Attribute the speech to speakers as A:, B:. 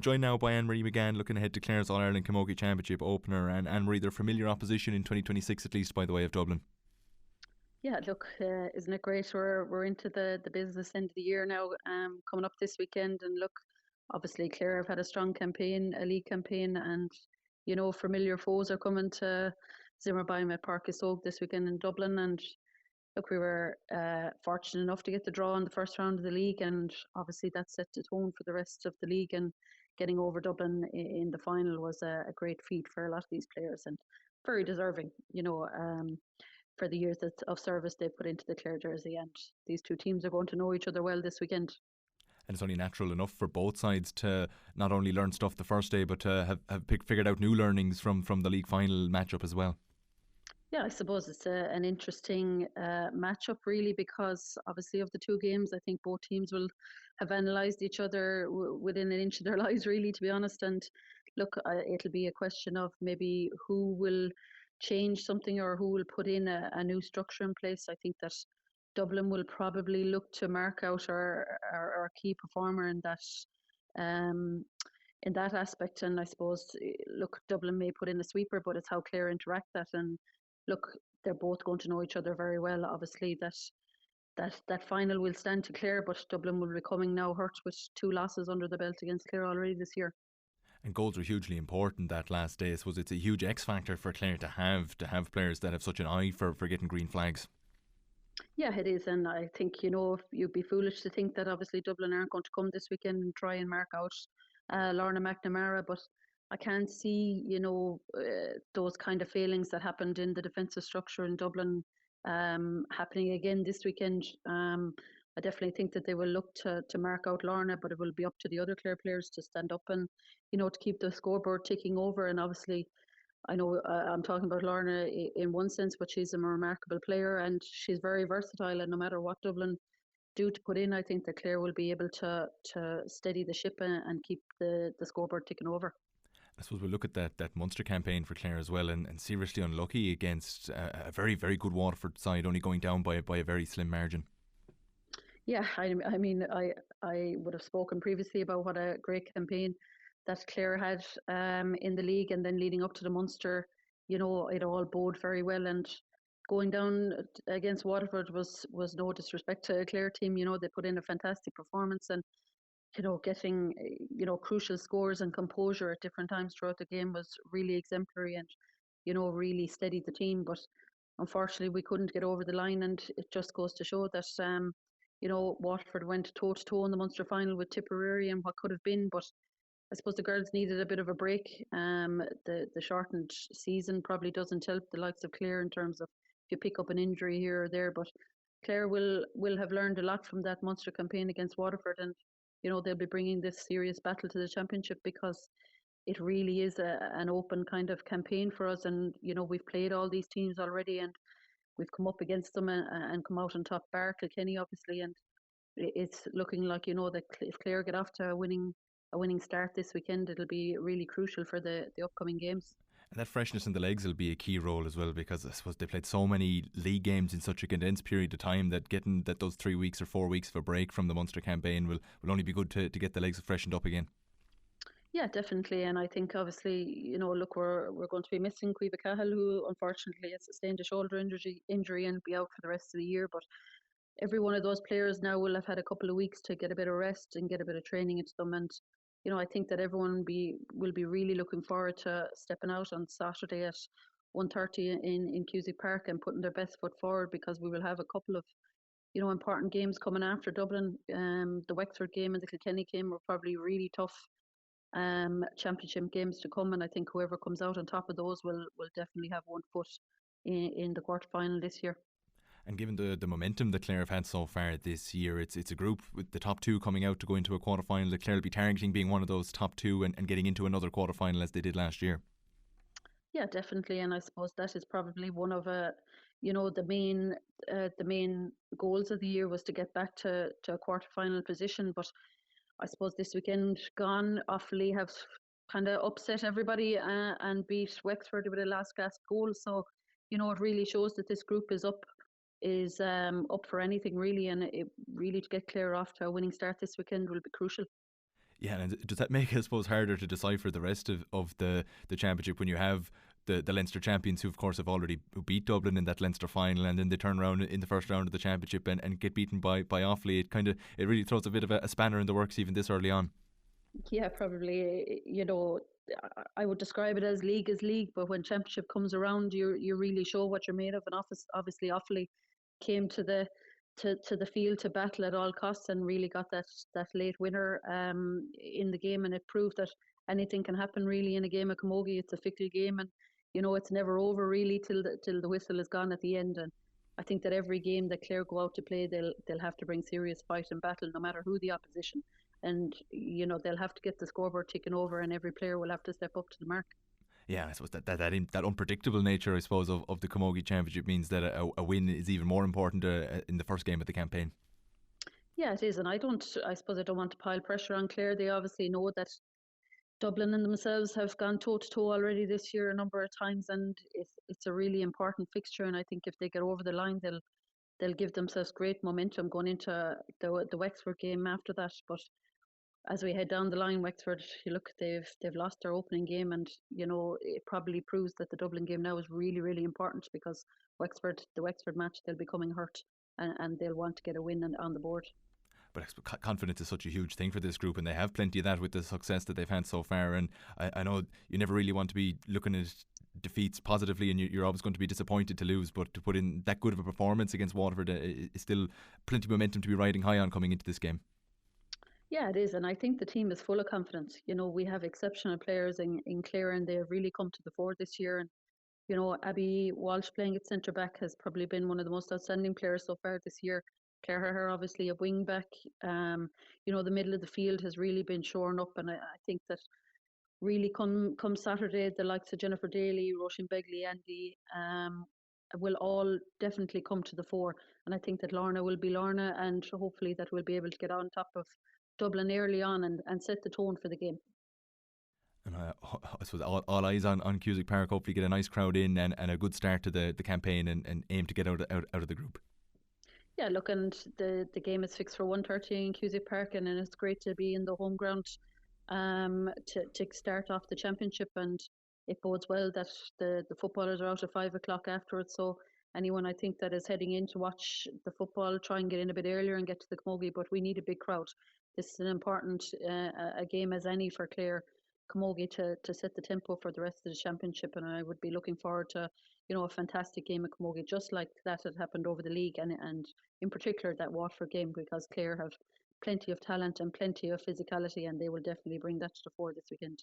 A: joined now by Anne-Marie McGann, looking ahead to Clare's All Ireland Camogie Championship opener. And Anne-Marie, their familiar opposition in 2026, at least by the way of Dublin.
B: Yeah, look, isn't it great? We're into the business end of the year now, coming up this weekend. And look, obviously Clare have had a strong campaign, a league campaign, and familiar foes are coming to Zimmer Biomet Páirc Chiosóg this weekend in Dublin. And look, we were fortunate enough to get the draw in the first round of the league, and obviously that set the tone for the rest of the league. And getting over Dublin in the final was a great feat for a lot of these players, and very deserving, for the years of service they put into the Clare jersey. And these two teams are going to know each other well this weekend.
A: And it's only natural enough for both sides to not only learn stuff the first day, but to have figured out new learnings from the league final matchup as well.
B: Yeah, I suppose it's an interesting matchup really, because obviously of the two games, I think both teams will have analysed each other within an inch of their lives, really, to be honest. And look, it'll be a question of maybe who will change something or who will put in a new structure in place. I think that Dublin will probably look to mark out our key performer in that aspect. And I suppose, look, Dublin may put in a sweeper, but it's how Clare interact that. And look, they're both going to know each other very well. Obviously, that final will stand to Clare, but Dublin will be coming now hurt with 2 losses under the belt against Clare already this year.
A: And goals were hugely important that last day. I suppose it's a huge X factor for Clare to have players that have such an eye for getting green flags.
B: Yeah, it is. And I think, you'd be foolish to think that obviously Dublin aren't going to come this weekend and try and mark out Lorna McNamara, but I can't see, those kind of failings that happened in the defensive structure in Dublin happening again this weekend. I definitely think that they will look to mark out Lorna, but it will be up to the other Clare players to stand up and, to keep the scoreboard ticking over. And obviously, I know I'm talking about Lorna in one sense, but she's a remarkable player and she's very versatile. And no matter what Dublin do to put in, I think that Clare will be able to steady the ship and keep the scoreboard ticking over.
A: I suppose we'll look at that Munster campaign for Clare as well, and seriously unlucky against a very, very good Waterford side, only going down by a very slim margin.
B: Yeah, I mean, I would have spoken previously about what a great campaign that Clare had in the league, and then leading up to the Munster, it all bode very well. And going down against Waterford was no disrespect to a Clare team. They put in a fantastic performance, and getting crucial scores and composure at different times throughout the game was really exemplary, and really steadied the team. But unfortunately, we couldn't get over the line, and it just goes to show that Waterford went toe to toe in the Munster final with Tipperary and what could have been. But I suppose the girls needed a bit of a break. The shortened season probably doesn't help the likes of Clare in terms of if you pick up an injury here or there. But Clare will have learned a lot from that Munster campaign against Waterford, and they'll be bringing this serious battle to the championship, because it really is an open kind of campaign for us. And we've played all these teams already, and we've come up against them and come out on top, bar Kilkenny obviously. And it's looking like that if Clare get off to a winning start this weekend, it'll be really crucial for the upcoming games.
A: And that freshness in the legs will be a key role as well, because I suppose they played so many league games in such a condensed period of time that getting those 3 weeks or 4 weeks of a break from the Munster campaign will only be good to get the legs freshened up again.
B: Yeah, definitely. And I think obviously, look, we're going to be missing Caoimhe Cahill, who unfortunately has sustained a shoulder injury and be out for the rest of the year. But every one of those players now will have had a couple of weeks to get a bit of rest and get a bit of training into them. And I think that everyone will be really looking forward to stepping out on Saturday at 1:30 in Cusack Park and putting their best foot forward, because we will have a couple of important games coming after Dublin. The Wexford game and the Kilkenny game were probably really tough championship games to come, and I think whoever comes out on top of those will definitely have one foot in the quarter final this year.
A: And given the momentum that Clare have had so far this year, it's a group with the top 2 coming out to go into a quarter final that Clare will be targeting being one of those top 2 and getting into another quarter final as they did last year.
B: Yeah, definitely. And I suppose that is probably one of the main goals of the year was to get back to a quarter final position. But I suppose this weekend gone, Offaly have kind of upset everybody and beat Wexford with a last gasp goal. So it really shows that this group is up for anything really, and it really to get Clare off to a winning start this weekend will be crucial.
A: Yeah, and does that make it, I suppose, harder to decipher the rest of the championship when you have the Leinster champions who, of course, have already beat Dublin in that Leinster final, and then they turn around in the first round of the championship and get beaten by Offaly? It really throws a bit of a spanner in the works even this early on.
B: Yeah, probably. I would describe it as league, but when championship comes around, you really show what you're made of. And obviously, Offaly came to the field to battle at all costs and really got that late winner in the game, and it proved that anything can happen really in a game of camogie. It's a fickle game, and it's never over really till the whistle is gone at the end. And I think that every game that Clare go out to play, they'll have to bring serious fight and battle, no matter who the opposition. And they'll have to get the scoreboard ticking over, and every player will have to step up to the mark.
A: Yeah, I suppose that unpredictable nature, I suppose, of the Camogie Championship means that a win is even more important in the first game of the campaign.
B: Yeah, it is, and I suppose I don't want to pile pressure on Clare. They obviously know that Dublin and themselves have gone toe to toe already this year a number of times, and it's a really important fixture. And I think if they get over the line, they'll give themselves great momentum going into the Wexford game after that. But as we head down the line, Wexford, you look, they've lost their opening game, and it probably proves that the Dublin game now is really, really important, because the Wexford match, they'll be coming hurt, and they'll want to get a win on the board.
A: But confidence is such a huge thing for this group, and they have plenty of that with the success that they've had so far. And I know you never really want to be looking at defeats positively, and you're always going to be disappointed to lose, but to put in that good of a performance against Waterford is still plenty of momentum to be riding high on coming into this game.
B: Yeah, it is, and I think the team is full of confidence. We have exceptional players in Clare, and they have really come to the fore this year. And Abby Walsh playing at centre back has probably been one of the most outstanding players so far this year. Claire Herher, obviously a wing back. The middle of the field has really been shorn up, and I think that really come Saturday, the likes of Jennifer Daly, Roisin Begley, Andy, will all definitely come to the fore. And I think that Lorna will be Lorna, and hopefully that we'll be able to get on top of Dublin early on and set the tone for the game.
A: And I suppose all eyes on Cusack Park. Hopefully get a nice crowd in and a good start to the campaign, and aim to get out of the group.
B: Yeah, look, and the game is fixed for 1:30 in Cusack Park, and it's great to be in the home ground to start off the championship. And it bodes well that the footballers are out at 5 o'clock afterwards. So anyone, I think, that is heading in to watch the football, try and get in a bit earlier and get to the camogie. But we need a big crowd. This is an important a game as any for Clare camogie to set the tempo for the rest of the championship. And I would be looking forward to a fantastic game of camogie, just like that had happened over the league, and in particular that Waterford game, because Clare have plenty of talent and plenty of physicality, and they will definitely bring that to the fore this weekend.